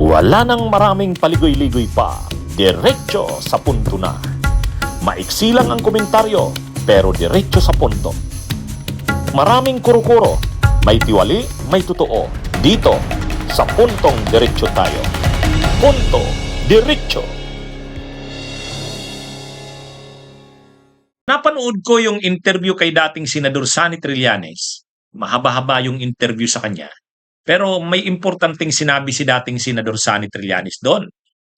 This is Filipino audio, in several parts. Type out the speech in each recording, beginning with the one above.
Wala nang maraming paligoy-ligoy pa, diretso sa punto na. Maiksi lang ang komentaryo, pero diretso sa punto. Maraming kuro-kuro, may tiwali, may totoo. Dito, sa puntong diretso tayo. Punto, diretso. Napanood ko yung interview kay dating Senador Sonny Trillanes. Mahaba-haba yung interview sa kanya. Pero may importanteng sinabi si dating Senador Sonny Trillanes doon.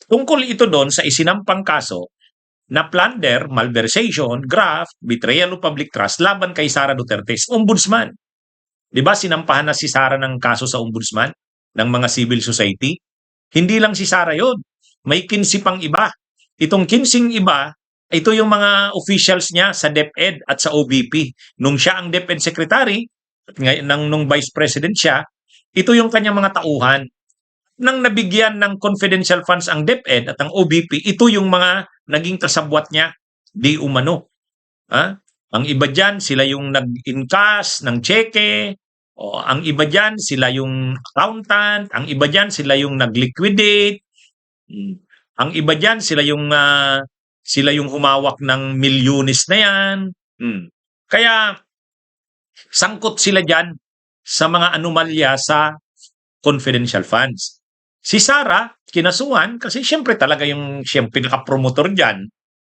Tungkol ito doon sa isinampang kaso na plunder, malversation, graft, betrayal of public trust laban kay Sara Duterte, ombudsman. Di ba sinampahan na si Sara ng kaso sa ombudsman ng mga civil society? Hindi lang si Sara yon, may 15 pang iba. Itong 15 iba, ito yung mga officials niya sa DepEd at sa OBP. Nung siya ang DepEd Secretary, at nung Vice President siya, ito yung kanyang mga tauhan. Nang nabigyan ng confidential funds ang DepEd at ang OBP, ito yung mga naging kasabwat niya, di umano. Ang iba dyan, sila yung nag-encash ng cheque, o ang iba dyan, sila yung accountant, ang iba dyan, sila yung nag-liquidate, ang iba dyan, sila yung humawak ng milyones na yan. Kaya, sangkot sila dyan sa mga anomalya sa confidential funds. Si Sara, kinasuhan kasi siyempre talaga yung pinaka-promotor dyan.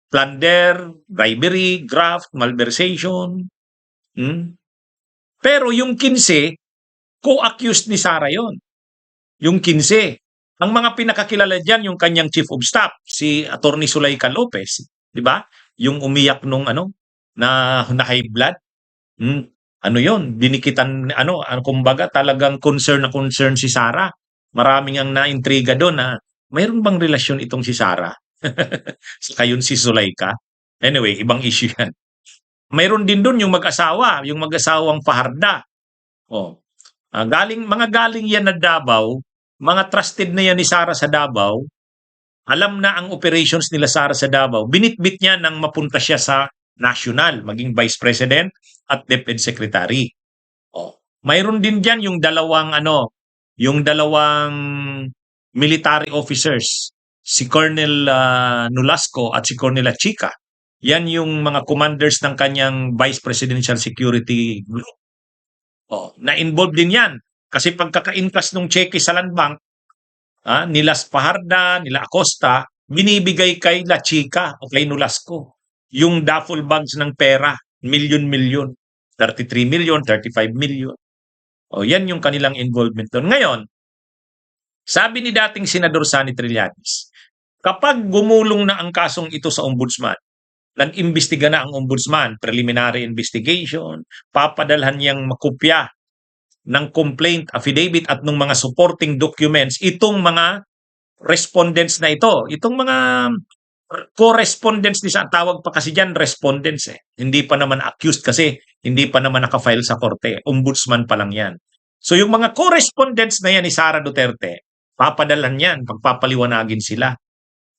Plunder, bribery, graft, malversation. Pero yung 15, co-accused ni Sara yon. Yung 15. Ang mga pinakakilala dyan, yung kanyang chief of staff, si Attorney Zuleika Lopez. Di ba? Yung umiyak nung na high blood. Ano yon, dinikitan, kumbaga talagang concern si Sara. Maraming ang naintriga doon na mayroon bang relasyon itong si Sara? Saka yun si Zuleika. Anyway, ibang issue yan. Mayroon din doon yung mag-asawa, yung mag-asawang Fajarda. Mga galing yan na Davao, mga trusted na yan ni Sara sa Davao. Alam na ang operations nila Sara sa Davao. Binitbit niya nang mapunta siya sa national, maging Vice President at DepEd Secretary. Mayroon din diyan yung dalawang military officers, si Colonel Nolasco at si Colonel Achica. Yan yung mga commanders ng kanyang Vice Presidential Security Group. Na-involved din yan. Kasi pagkaka-encash ng cheque sa land bank, nila Fajarda, nila Acosta, binibigay kay La Chica o kay Nolasco. Yung duffel bags ng pera, milyon-milyon. 33 million, 35 million. Yan yung kanilang involvement doon. Ngayon, sabi ni dating Senador Sonny Trillanes, kapag gumulong na ang kasong ito sa ombudsman, nag-imbestiga na ang ombudsman, preliminary investigation, papadalhan niyang makopya ng complaint affidavit at ng mga supporting documents, itong mga respondents na ito, itong mga correspondents, tawag pa kasi dyan, respondents Hindi pa naman accused kasi hindi pa naman nakafile sa korte. Ombudsman pa lang yan. So yung mga correspondents na yan ni Sara Duterte, papadalan yan, pagpapaliwanagin sila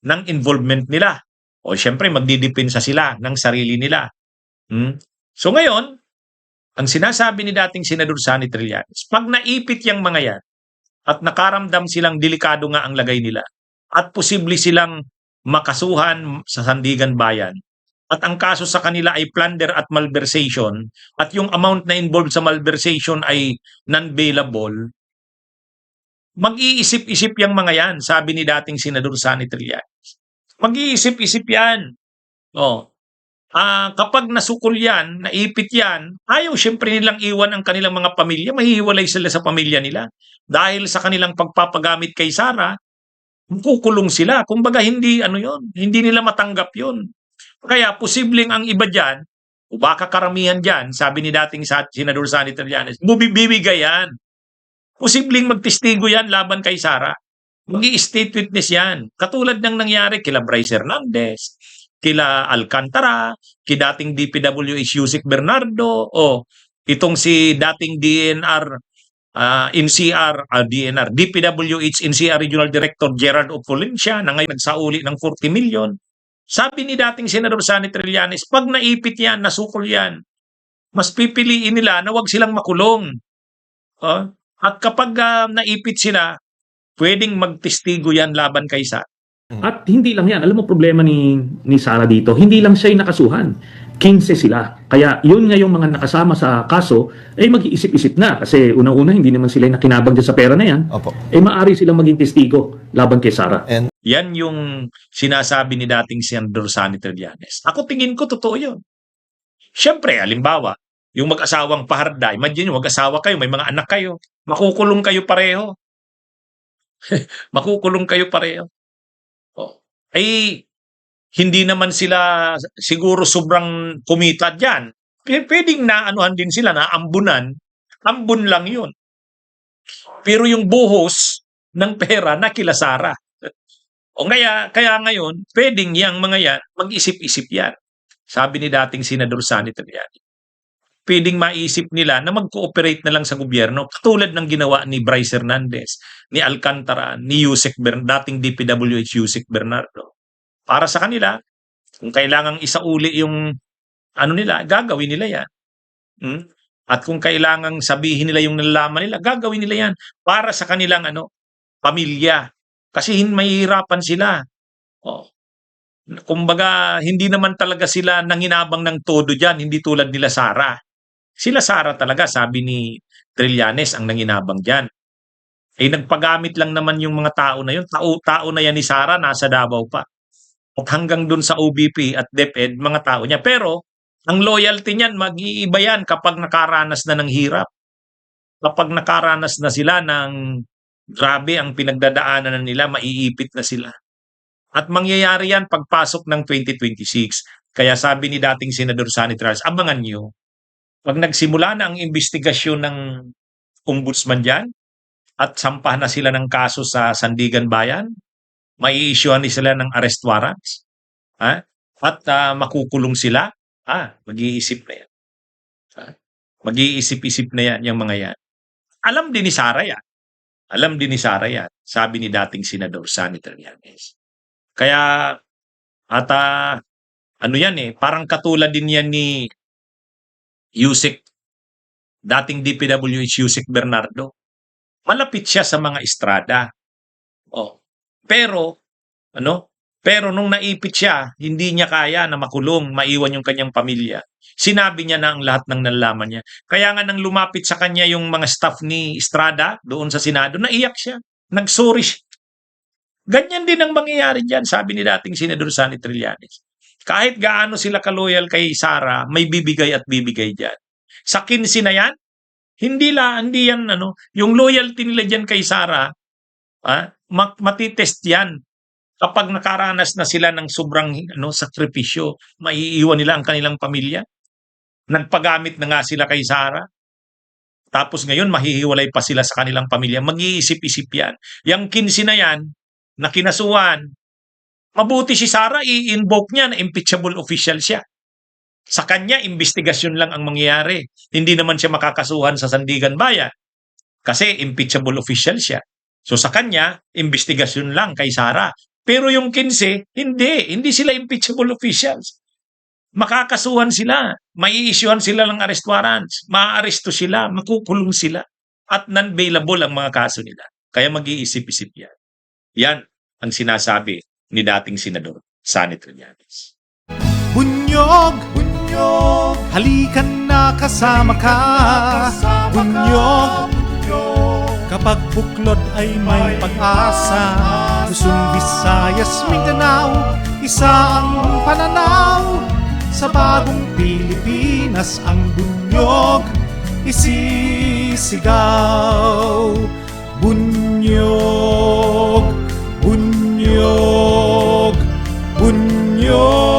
ng involvement nila. O syempre magdidepensa sila ng sarili nila. So ngayon, ang sinasabi ni dating Senador Sonny Trillanes, pag naipit yung mga yan at nakaramdam silang delikado nga ang lagay nila at posible silang makasuhan sa Sandigan Bayan at ang kaso sa kanila ay plunder at malversation at yung amount na involved sa malversation ay non-bailable, mag-iisip-isip yung mga yan, sabi ni dating Senador Sonny Trillanes. Mag-iisip-isip yan. Kapag nasukol yan, naipit yan, ayaw syempre nilang iwan ang kanilang mga pamilya, mahihiwalay sila sa pamilya nila. Dahil sa kanilang pagpapagamit kay Sara, kukulong sila. Kumbaga hindi hindi nila matanggap 'yon. Kaya posibleng ang iba diyan, o baka karamihan diyan, sabi ni dating Senador Sonny Trillanes, bibigay yan. Posibleng magtestigo yan laban kay Sara. Mag-i-state witness yan. Katulad ng nangyari kila Bryce Hernandez, kila Alcantara, dating DPWH Yusek Bernardo, o itong si dating DPWH NCR Regional Director Gerard Opolencia na ngayon nagsauli ng 40 million. Sabi ni dating Senador Sonny Trillanes, pag naipit yan, nasukol yan, mas pipiliin nila na wag silang makulong. At kapag naipit sila, pwedeng magtestigo yan laban kay Sara. At hindi lang yan. Alam mo, problema ni Sara dito, hindi lang siya yung nakasuhan. 15 sila. Kaya yun nga yung mga nakasama sa kaso, mag-iisip-isip na. Kasi unang-una, hindi naman sila yung nakinabang dyan sa pera na yan. Opo. Maari silang maging testigo laban kay Sara. And Yan yung sinasabi ni dating Senador Sonny Trillanes. Ako tingin ko totoo yun. Siyempre, halimbawa, yung mag-asawang paharda, imagine nyo, mag-asawa kayo, may mga anak kayo, makukulong kayo pareho. Makukulong kayo pareho. Oh. Hindi naman sila siguro sobrang kumita dyan. Pwedeng naanuhan din sila, naambunan. Ambun lang yun. Pero yung buhos ng pera na kila Sara. O kaya ngayon, pwedeng yang mga yan, mag-isip-isip yan. Sabi ni dating Senador Sonny Trillanes. Pwedeng maisip nila na mag-cooperate na lang sa gobyerno katulad ng ginawa ni Bryce Hernandez, ni Alcantara, ni dating DPWH Yusek Bernardo. Para sa kanila, kung kailangang isauli yung nila, gagawin nila yan. At kung kailangang sabihin nila yung nalalaman nila, gagawin nila yan para sa kanilang pamilya. Kasi mahihirapan sila. Kumbaga, hindi naman talaga sila nanginabang ng todo dyan, hindi tulad nila Sara. Sila Sara talaga, sabi ni Trillanes, ang nanginabang dyan. Nagpagamit lang naman yung mga tao na yun. Tao na yan ni Sara, nasa Davao pa. At hanggang dun sa OBP at DepEd, mga tao niya. Pero, ang loyalty niyan, mag-iiba yan kapag nakaranas na ng hirap. Kapag nakaranas na sila ng grabe ang pinagdadaanan nila, maiipit na sila. At mangyayari yan pagpasok ng 2026. Kaya sabi ni dating Senador Sonny Trillanes, abangan nyo. Pag nagsimula na ang investigasyon ng ombudsman dyan at sampahan na sila ng kaso sa Sandigan Bayan, mai-issuehan ni sila ng arrest warrants at makukulong sila, mag-iisip na yan. Mag-iisip-isip na yan yung mga yan. Alam din ni Sara yan. Alam din ni Sara yan, sabi ni dating Senador Sonny Trillanes. Kaya, parang katulad din yan ni Yusek, dating DPWH Yusek Bernardo. Malapit siya sa mga estrada. Pero nung naipit siya, hindi niya kaya na makulong, maiwan yung kanyang pamilya. Sinabi niya na ang lahat ng nalalaman niya. Kaya nga nang lumapit sa kanya yung mga staff ni Estrada doon sa Senado, naiyak siya. Nagsorry siya. Ganyan din ang mangyayari dyan, sabi ni dating Senador Sonny Trillanes. Kahit gaano sila kaloyal kay Sara, may bibigay at bibigay dyan. Sa 15 na yan, hindi yan, yung loyalty nila dyan kay Sara, matitest yan. Kapag nakaranas na sila ng sobrang sakripisyo, maiiwan nila ang kanilang pamilya. Nagpagamit na nga sila kay Sara. Tapos ngayon, mahihiwalay pa sila sa kanilang pamilya. Mag-iisip-isip yan. Yang 15 na yan, na kinasuhan, mabuti si Sara, i-invoke niya na impeachable official siya. Sa kanya, investigasyon lang ang mangyayari. Hindi naman siya makakasuhan sa Sandigan Bayan. Kasi impeachable official siya. So sa kanya, investigasyon lang kay Sara. Pero yung 15, hindi sila impeachable officials. Makakasuhan sila, mai-issuehan sila ng arrest warrants, maaaresto sila, makukulong sila, at non-bailable ang mga kaso nila. Kaya mag-iisip-isip yan. Yan ang sinasabi ni dating Senador Sonny Trillanes. Bunyog, bunyog, halikan na kasama ka. Bunyog, kapag buklod ay may pag-asa. Luzon, Visayas, Mindanao, isa ang pananaw. Sa bagong Pilipinas ang bunyog isisigaw. Bunyog, bunyog, bunyog.